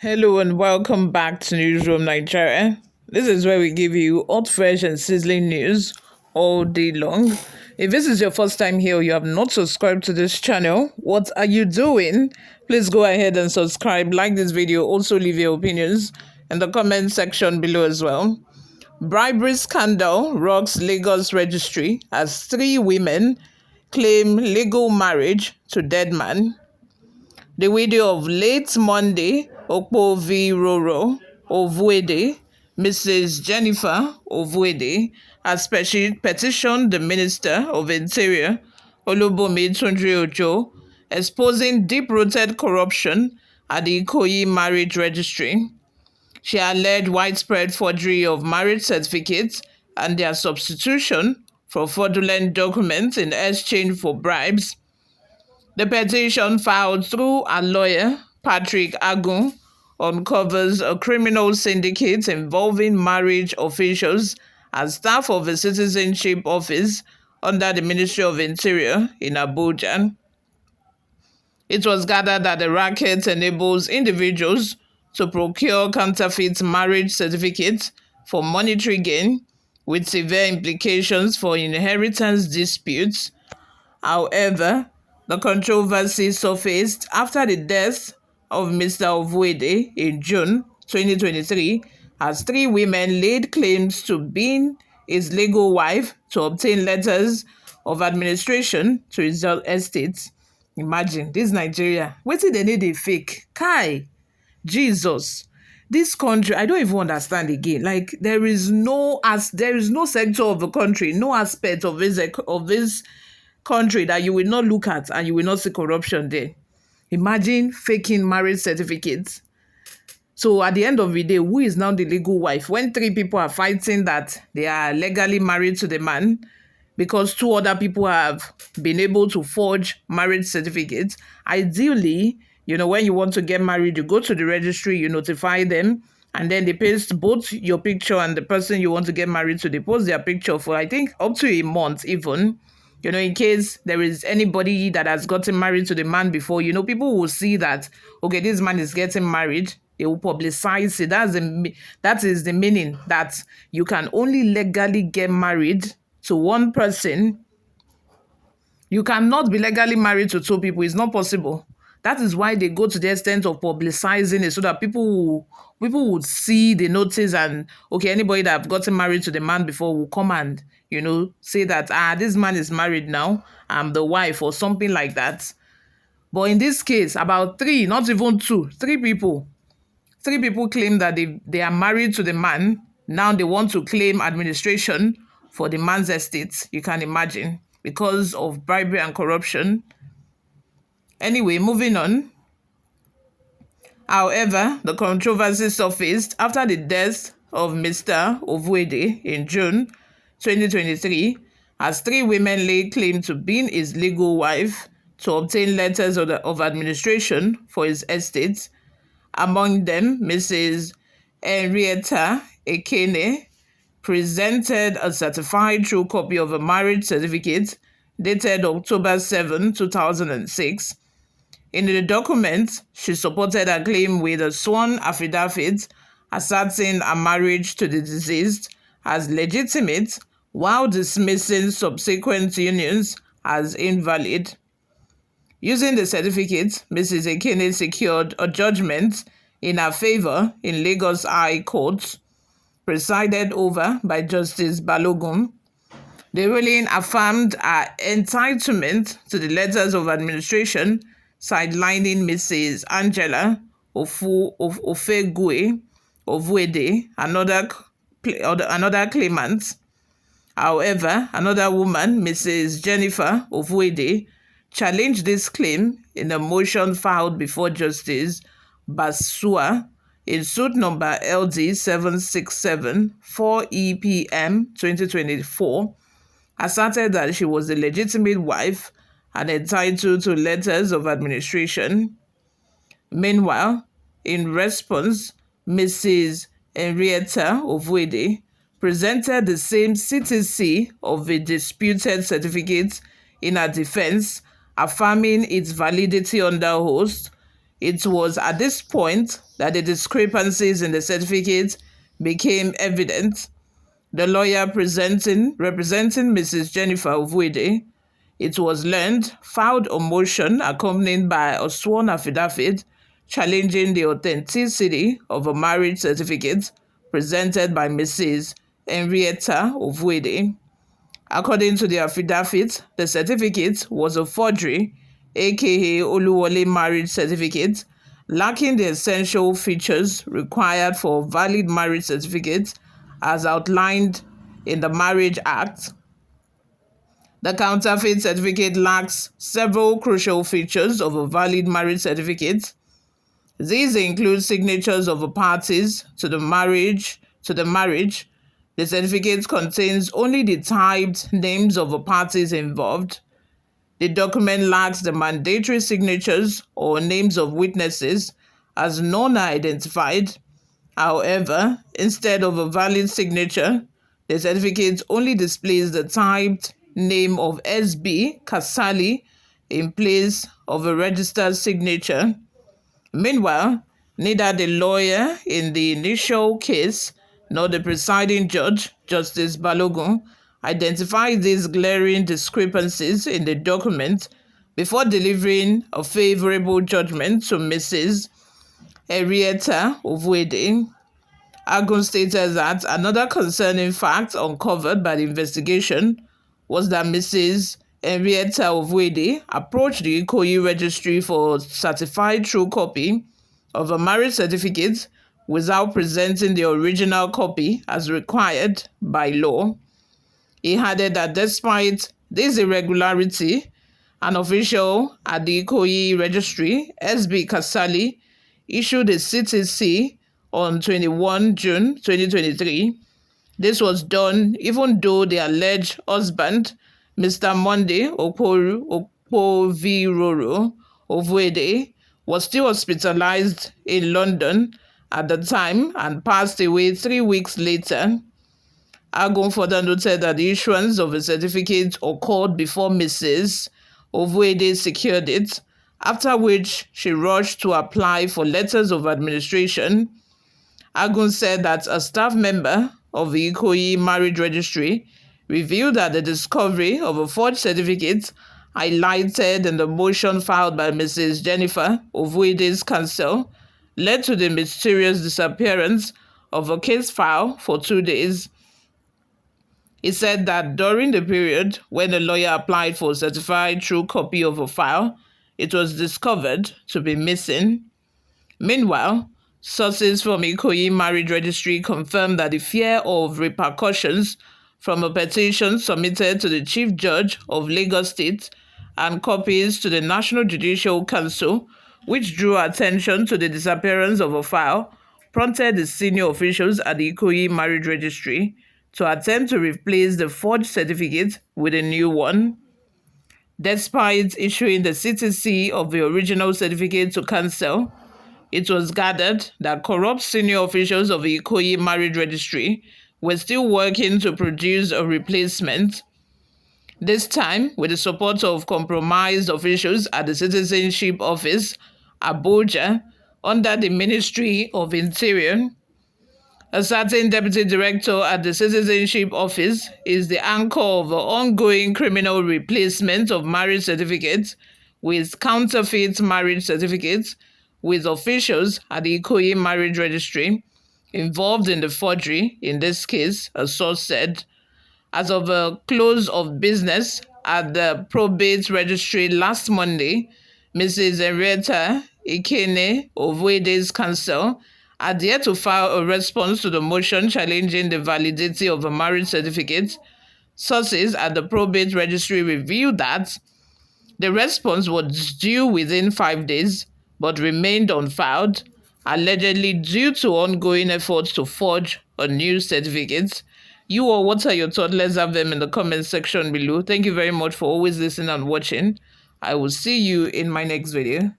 Hello and welcome back to Newsroom Nigeria. This is where we give you hot, fresh, and sizzling news all day long. If this is your first time here or you have not subscribed to this channel, what are you doing? Please go ahead and subscribe, like this video, also leave your opinions in the comment section below as well. Bribery scandal rocks Lagos Registry as 3 women claim legal marriage to dead man. The widow of late Monday Okpoviroro Ovwede, Mrs. Jennifer Ovwede, has petitioned the Minister of Interior, Olubunmi Tunji Ojo, exposing deep-rooted corruption at the Ikoyi Marriage Registry. She alleged widespread forgery of marriage certificates and their substitution for fraudulent documents in exchange for bribes. The petition filed through a lawyer, Patrick Agun, uncovers a criminal syndicate involving marriage officials and staff of a citizenship office under the Ministry of Interior in Abuja. It was gathered that the racket enables individuals to procure counterfeit marriage certificates for monetary gain, with severe implications for inheritance disputes. However, the controversy surfaced after the death of Mr. Ovwede in June 2023, as 3 women laid claims to being his legal wife to obtain letters of administration to his estate. Imagine, this Nigeria, wetin they need a fake? Kai, Jesus. This country, I don't even understand again. Like, there is no sector of the country, no aspect of this country that you will not look at and you will not see corruption there. Imagine faking marriage certificates. So at the end of the day, who is now the legal wife? When 3 people are fighting that they are legally married to the man because 2 other people have been able to forge marriage certificates. Ideally, when you want to get married, you go to the registry, you notify them, and then they paste both your picture and the person you want to get married to. They post their picture for, I think, up to a month even. In case there is anybody that has gotten married to the man before, people will see that, okay, this man is getting married. They will publicize it. That is the meaning, that you can only legally get married to one person. You cannot be legally married to 2 people. It's not possible. That is why they go to the extent of publicizing it, so that people would see the notice, and okay, anybody that have gotten married to the man before will come and say that this man is married now, I'm the wife, or something like that. But in this case, about 3, not even 2, 3 people claim that they are married to the man. Now they want to claim administration for the man's estate. You can imagine, because of bribery and corruption. Anyway, moving on. However, the controversy surfaced after the death of Mr. Ovwede in June 2023, as 3 women laid claim to being his legal wife to obtain letters of administration for his estate. Among them, Mrs. Henrietta Ekene presented a certified true copy of a marriage certificate dated October 7, 2006. In the document, she supported her claim with a sworn affidavit asserting a marriage to the deceased as legitimate, while dismissing subsequent unions as invalid. Using the certificate, Mrs. Ekene secured a judgment in her favor in Lagos High Court, presided over by Justice Balogun. The ruling affirmed her entitlement to the letters of administration, sidelining Mrs. Angela Ofegwe Ovwede, another claimant. However, another woman, Mrs. Jennifer Ovwede, challenged this claim in a motion filed before Justice Basua in suit number LD 767 4 EPM 2024, asserted that she was the legitimate wife and entitled to letters of administration. Meanwhile, in response, Mrs. Henrietta Ovwede presented the same CTC of a disputed certificate in her defense, affirming its validity under oath. It was at this point that the discrepancies in the certificate became evident. The lawyer representing Mrs. Jennifer Ovwede, it was learned, filed a motion accompanied by a sworn affidavit challenging the authenticity of a marriage certificate presented by Mrs. Henrietta Ovwede. According to the affidavit, the certificate was a forgery, aka Oluwole marriage certificate, lacking the essential features required for a valid marriage certificate as outlined in the Marriage Act. The counterfeit certificate lacks several crucial features of a valid marriage certificate. These include signatures of the parties to the marriage. The certificate contains only the typed names of the parties involved. The document lacks the mandatory signatures or names of witnesses, as none are identified. However, instead of a valid signature, the certificate only displays the typed name of SB Kasali in place of a registered signature. Meanwhile, neither the lawyer in the initial case nor the presiding judge, Justice Balogun, identified these glaring discrepancies in the document before delivering a favorable judgment to Mrs. Henrietta Ovwede. Agun stated that another concerning fact uncovered by the investigation was that Mrs. Henrietta Ovwede approached the Ikoyi Registry for a certified true copy of a marriage certificate without presenting the original copy as required by law. He added that despite this irregularity, an official at the Ikoyi Registry, SB Kasali, issued a CTC on 21 June 2023. This was done even though the alleged husband, Mr. Monday Okpoviroro Ovwede, was still hospitalized in London at the time and passed away 3 weeks later. Agun further noted that the issuance of a certificate occurred before Mrs. Ovwede secured it, after which she rushed to apply for letters of administration. Agun said that a staff member of the Ikoyi Marriage Registry revealed that the discovery of a forged certificate highlighted in the motion filed by Mrs. Jennifer Ovwede's counsel led to the mysterious disappearance of a case file for 2 days. He said that during the period when the lawyer applied for a certified true copy of a file, it was discovered to be missing. Meanwhile, sources from Ikoyi Marriage Registry confirmed that the fear of repercussions from a petition submitted to the Chief Judge of Lagos State and copies to the National Judicial Council, which drew attention to the disappearance of a file, prompted the senior officials at the Ikoyi Marriage Registry to attempt to replace the forged certificate with a new one. Despite issuing the CTC of the original certificate to counsel, it was gathered that corrupt senior officials of the Ikoyi Marriage Registry were still working to produce a replacement. This time, with the support of compromised officials at the Citizenship Office, Abuja, under the Ministry of Interior. A certain deputy director at the Citizenship Office is the anchor of the ongoing criminal replacement of marriage certificates with counterfeit marriage certificates, with officials at the Ikoyi Marriage Registry involved in the forgery. In this case, a source said, as of the close of business at the probate registry last Monday, Mrs. Henrietta Ikene Ovwede's counsel had yet to file a response to the motion challenging the validity of a marriage certificate. Sources at the probate registry revealed that the response was due within 5 days, but remained unfiled, allegedly due to ongoing efforts to forge a new certificate. You all, what are your thoughts? Let's have them in the comment section below. Thank you very much for always listening and watching. I will see you in my next video.